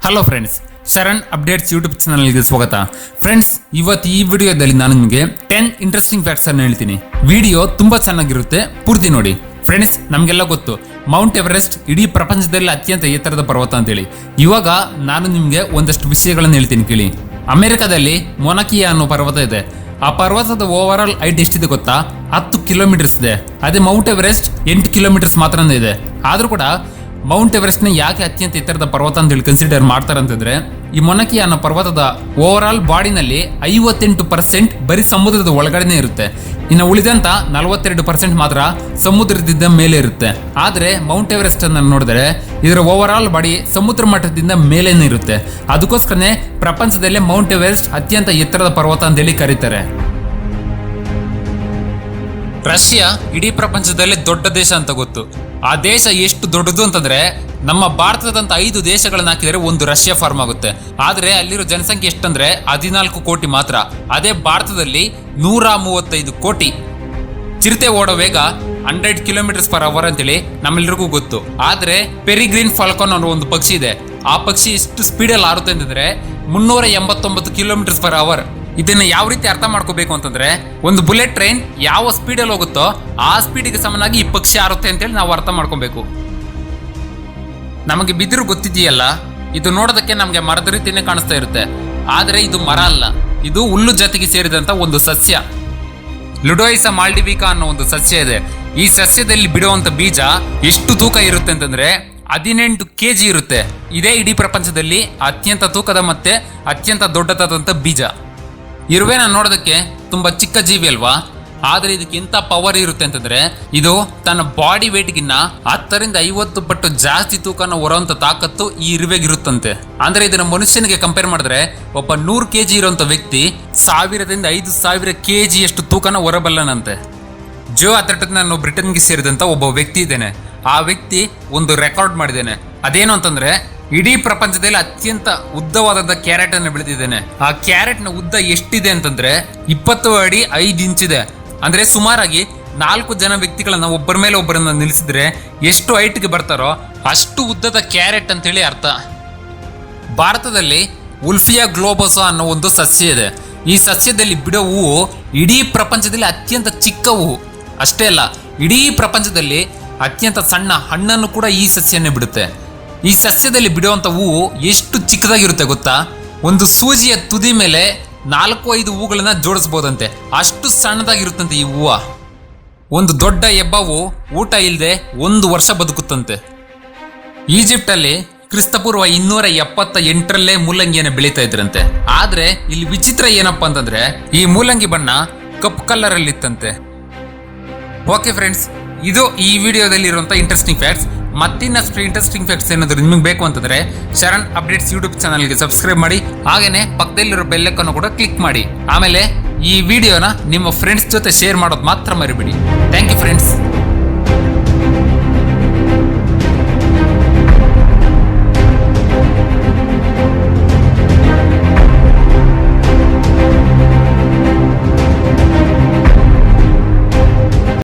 Hello friends, Sharan updates YouTube ಚಾನಲ್ಗೆ ಸ್ವಾಗತ. Friends, ಇವತ್ತು ಈ ವಿಡಿಯೋದಲ್ಲಿ ನಾನು ನಿಮಗೆ 10 ಇಂಟ್ರೆಸ್ಟಿಂಗ್ ಫ್ಯಾಕ್ಟ್ಸ್ ಅನ್ನು ಹೇಳ್ತೀನಿ. ವಿಡಿಯೋ ತುಂಬಾ ಚೆನ್ನಾಗಿರುತ್ತೆ, ಪೂರ್ತಿ ನೋಡಿ. ಫ್ರೆಂಡ್ಸ್, ನಮಗೆಲ್ಲ ಗೊತ್ತು ಮೌಂಟ್ ಎವರೆಸ್ಟ್ ಇಡೀ ಪ್ರಪಂಚದಲ್ಲಿ ಅತ್ಯಂತ ಎತ್ತರದ ಪರ್ವತ ಅಂತೇಳಿ. ಇವಾಗ ನಾನು ನಿಮಗೆ ಒಂದಷ್ಟು ವಿಷಯಗಳನ್ನು ಹೇಳ್ತೀನಿ, ಕೇಳಿ. ಅಮೆರಿಕದಲ್ಲಿ ಮೊನಕಿಯಾ ಅನ್ನೋ ಪರ್ವತ ಇದೆ. ಆ ಪರ್ವತದ ಓವರ್ ಆಲ್ ಹೈಟ್ ಎಷ್ಟಿದೆ ಗೊತ್ತಾ? 10 ಕಿಲೋಮೀಟರ್ಸ್ ಇದೆ. ಅದೇ ಮೌಂಟ್ ಎವರೆಸ್ಟ್ 8 ಕಿಲೋಮೀಟರ್ಸ್ ಮಾತ್ರನೇ ಇದೆ. ಆದ್ರೂ ಕೂಡ ಮೌಂಟ್ ಎವರೆಸ್ಟ್ ನ ಯಾಕೆ ಅತ್ಯಂತ ಎತ್ತರದ ಪರ್ವತ ಅಂತ ಹೇಳಿ ಕನ್ಸಿಡರ್ ಮಾಡ್ತಾರೆ ಅಂತಂದ್ರೆ, ಈ ಮೊನಕಿಯಾ ಅನ್ನೋ ಪರ್ವತದ ಓವರ್ ಆಲ್ ಬಾಡಿನಲ್ಲಿ 58% ಬರೀ ಸಮುದ್ರದ ಒಳಗಡೆನೆ ಇರುತ್ತೆ. ಇನ್ನು ಉಳಿದಂತ 42% ಮಾತ್ರ ಸಮುದ್ರದಿಂದ ಮೇಲೆ ಇರುತ್ತೆ. ಆದ್ರೆ ಮೌಂಟ್ ಎವರೆಸ್ಟ್ ಅನ್ನ ನೋಡಿದ್ರೆ ಇದರ ಓವರ್ ಆಲ್ ಬಾಡಿ ಸಮುದ್ರ ಮಟ್ಟದಿಂದ ಮೇಲೇನೆ ಇರುತ್ತೆ. ಅದಕ್ಕೋಸ್ಕರನೇ ಪ್ರಪಂಚದಲ್ಲೇ ಮೌಂಟ್ ಎವರೆಸ್ಟ್ ಅತ್ಯಂತ ಎತ್ತರದ ಪರ್ವತ ಅಂತ ಹೇಳಿ ಕರೀತಾರೆ. ರಷ್ಯಾ ಇಡೀ ಪ್ರಪಂಚದಲ್ಲಿ ದೊಡ್ಡ ದೇಶ ಅಂತ ಗೊತ್ತು. ಆ ದೇಶ ಎಷ್ಟು ದೊಡ್ಡದು ಅಂತಂದ್ರೆ, ನಮ್ಮ ಭಾರತದಂತ 5 ದೇಶಗಳನ್ನ ಹಾಕಿದರೆ ಒಂದು ರಷ್ಯಾ ಫಾರ್ಮ್ ಆಗುತ್ತೆ. ಆದ್ರೆ ಅಲ್ಲಿರೋ ಜನಸಂಖ್ಯೆ ಎಷ್ಟಂದ್ರೆ 14 ಕೋಟಿ ಮಾತ್ರ. ಅದೇ ಭಾರತದಲ್ಲಿ 135 ಕೋಟಿ. ಚಿರತೆ ಓಡೋ ವೇಗ 100 km/h ಅಂತೇಳಿ ನಮ್ಮೆಲ್ಲರಿಗೂ ಗೊತ್ತು. ಆದ್ರೆ ಪೆರಿಗ್ರಿನ್ ಫಾಲ್ಕನ್ ಅನ್ನೋ ಒಂದು ಪಕ್ಷಿ ಇದೆ. ಆ ಪಕ್ಷಿ ಎಷ್ಟು ಸ್ಪೀಡಲ್ಲಿ ಹಾರುತ್ತೆ ಅಂತಂದ್ರೆ 389 km/h. ಇದನ್ನ ಯಾವ ರೀತಿ ಅರ್ಥ ಮಾಡ್ಕೋಬೇಕು ಅಂತಂದ್ರೆ, ಒಂದು ಬುಲೆಟ್ ಟ್ರೈನ್ ಯಾವ ಸ್ಪೀಡಲ್ಲಿ ಹೋಗುತ್ತೋ ಆ ಸ್ಪೀಡಿಗೆ ಸಮನಾಗಿ ಈ ಪಕ್ಷಿ ಹಾರುತ್ತೆ ಅಂತೇಳಿ ನಾವು ಅರ್ಥ ಮಾಡ್ಕೋಬೇಕು. ನಮಗೆ ಬಿದಿರು ಗೊತ್ತಿದೆಯಲ್ಲ, ಇದು ನೋಡೋದಕ್ಕೆ ನಮಗೆ ಮರದ ರೀತಿನೇ ಕಾಣಿಸ್ತಾ ಇರುತ್ತೆ. ಆದ್ರೆ ಇದು ಮರ ಅಲ್ಲ, ಇದು ಹುಲ್ಲು ಜಾತಿಗೆ ಸೇರಿದಂತ ಒಂದು ಸಸ್ಯ. ಲುಡೋಯಿಸ ಮಾಲ್ಡಿವಿಕಾ ಅನ್ನೋ ಒಂದು ಸಸ್ಯ ಇದೆ. ಈ ಸಸ್ಯದಲ್ಲಿ ಬಿಡುವಂತ ಬೀಜ ಎಷ್ಟು ತೂಕ ಇರುತ್ತೆ ಅಂತಂದ್ರೆ 18 kg ಇರುತ್ತೆ. ಇದೇ ಇಡೀ ಪ್ರಪಂಚದಲ್ಲಿ ಅತ್ಯಂತ ತೂಕದ ಮತ್ತೆ ಅತ್ಯಂತ ದೊಡ್ಡದಾದಂತ ಬೀಜ. ಇರುವೆನ ನೋಡೋದಕ್ಕೆ ತುಂಬಾ ಚಿಕ್ಕ ಜೀವಿ ಅಲ್ವಾ? ಆದ್ರೆ ಇದಕ್ಕೆ ಎಂತ ಪವರ್ ಇರುತ್ತೆ ಅಂತಂದ್ರೆ, ಇದು ತನ್ನ ಬಾಡಿ ವೇಟ್ಗಿನ್ನ 10-50 ಪಟ್ಟು ಜಾಸ್ತಿ ತೂಕನ ಹೊರುವಂತ ತಾಕತ್ತು ಈ ಇರುವೆಗಿರುತ್ತಂತೆ. ಅಂದ್ರೆ ಇದನ್ನ ಮನುಷ್ಯನಿಗೆ ಕಂಪೇರ್ ಮಾಡಿದ್ರೆ, ಒಬ್ಬ 100 kg ಇರುವಂತ ವ್ಯಕ್ತಿ 1000-5000 kg ಅಷ್ಟು ತೂಕನ ಹೊರಬಲ್ಲನಂತೆ. ಜೋ ಅಥರ್ಟನ್ ಅನ್ನೋ ಬ್ರಿಟನ್ಗೆ ಸೇರಿದಂತ ಒಬ್ಬ ವ್ಯಕ್ತಿ ಇದ್ದೇನೆ. ಆ ವ್ಯಕ್ತಿ ಒಂದು ರೆಕಾರ್ಡ್ ಮಾಡಿದ್ದೇನೆ. ಅದೇನು ಅಂತಂದ್ರೆ, ಇಡೀ ಪ್ರಪಂಚದಲ್ಲಿ ಅತ್ಯಂತ ಉದ್ದವಾದ ಕ್ಯಾರೆಟ್ ಅನ್ನು ಬೆಳೆದಿದ್ದೇನೆ. ಆ ಕ್ಯಾರೆಟ್ ನ ಉದ್ದ ಎಷ್ಟಿದೆ ಅಂತಂದ್ರೆ 20 ಅಡಿ 5 ಇಂಚಿದೆ. ಅಂದ್ರೆ ಸುಮಾರಾಗಿ 4 ಜನ ವ್ಯಕ್ತಿಗಳನ್ನ ಒಬ್ಬರ ಮೇಲೆ ಒಬ್ಬರನ್ನ ನಿಲ್ಲಿಸಿದ್ರೆ ಎಷ್ಟು ಹೈಟ್ಗೆ ಬರ್ತಾರೋ ಅಷ್ಟು ಉದ್ದದ ಕ್ಯಾರೆಟ್ ಅಂತೇಳಿ ಅರ್ಥ. ಭಾರತದಲ್ಲಿ ವುಲ್ಫಿಯಾ ಗ್ಲೋಬೋಸಾ ಅನ್ನೋ ಒಂದು ಸಸ್ಯ ಇದೆ. ಈ ಸಸ್ಯದಲ್ಲಿ ಬಿಡೋ ಹೂವು ಇಡೀ ಪ್ರಪಂಚದಲ್ಲಿ ಅತ್ಯಂತ ಚಿಕ್ಕ ಹೂವು. ಅಷ್ಟೇ ಅಲ್ಲ, ಇಡೀ ಪ್ರಪಂಚದಲ್ಲಿ ಅತ್ಯಂತ ಸಣ್ಣ ಹಣ್ಣನ್ನು ಕೂಡ ಈ ಸಸ್ಯನೇ ಬಿಡುತ್ತೆ. ಈ ಸಸ್ಯದಲ್ಲಿ ಬಿಡುವಂತ ಹೂವು ಎಷ್ಟು ಚಿಕ್ಕದಾಗಿರುತ್ತೆ ಗೊತ್ತಾ? ಒಂದು ಸೂಜಿಯ ತುದಿ ಮೇಲೆ 4-5 ಹೂಗಳನ್ನ ಜೋಡಿಸಬಹುದಂತೆ, ಅಷ್ಟು ಸಣ್ಣದಾಗಿರುತ್ತಂತೆ ಈ ಹೂವು. ಒಂದು ದೊಡ್ಡ ಹೆಬ್ಬಾವು ಊಟ ಇಲ್ಲದೆ 1 ವರ್ಷ ಬದುಕುತ್ತಂತೆ. ಈಜಿಪ್ಟ್ ಅಲ್ಲಿ ಕ್ರಿಸ್ತಪೂರ್ವ 278ರಲ್ಲೇ ಮೂಲಂಗಿಯನ್ನು ಬೆಳೀತಾ ಇದ್ರಂತೆ. ಆದ್ರೆ ಇಲ್ಲಿ ವಿಚಿತ್ರ ಏನಪ್ಪಾ ಅಂತಂದ್ರೆ, ಈ ಮೂಲಂಗಿ ಬಣ್ಣ ಕಪ್ಪು ಕಲರ್ ಅಲ್ಲಿ ಇತ್ತಂತೆ. ಓಕೆ ಫ್ರೆಂಡ್ಸ್, ಇದು ಈ ವಿಡಿಯೋದಲ್ಲಿ ಇರುವಂತ ಇಂಟ್ರೆಸ್ಟಿಂಗ್ ಫ್ಯಾಕ್ಟ್ಸ್. ಮತ್ತಿನ್ನಷ್ಟು ಇಂಟ್ರೆಸ್ಟಿಂಗ್ ಫ್ಯಾಕ್ಟ್ಸ್ ಏನಾದ್ರು ನಿಮಗೆ ಬೇಕು ಅಂತಂದ್ರೆ ಶರಣ್ ಅಪ್ಡೇಟ್ಸ್ ಯೂಟ್ಯೂಬ್ ಚಾನಲ್ಗೆ ಸಬ್ಸ್ಕ್ರೈಬ್ ಮಾಡಿ. ಹಾಗೇನೆ ಪಕ್ಕದಲ್ಲಿರೋ ಬೆಲ್ ಐಕಾನ್ ಕೂಡ ಕ್ಲಿಕ್ ಮಾಡಿ. ಆಮೇಲೆ ಈ ವಿಡಿಯೋನ ನಿಮ್ಮ ಫ್ರೆಂಡ್ಸ್ ಜೊತೆ ಶೇರ್ ಮಾಡೋದು ಮಾತ್ರ ಮರಿಬೇಡಿ. Thank you friends.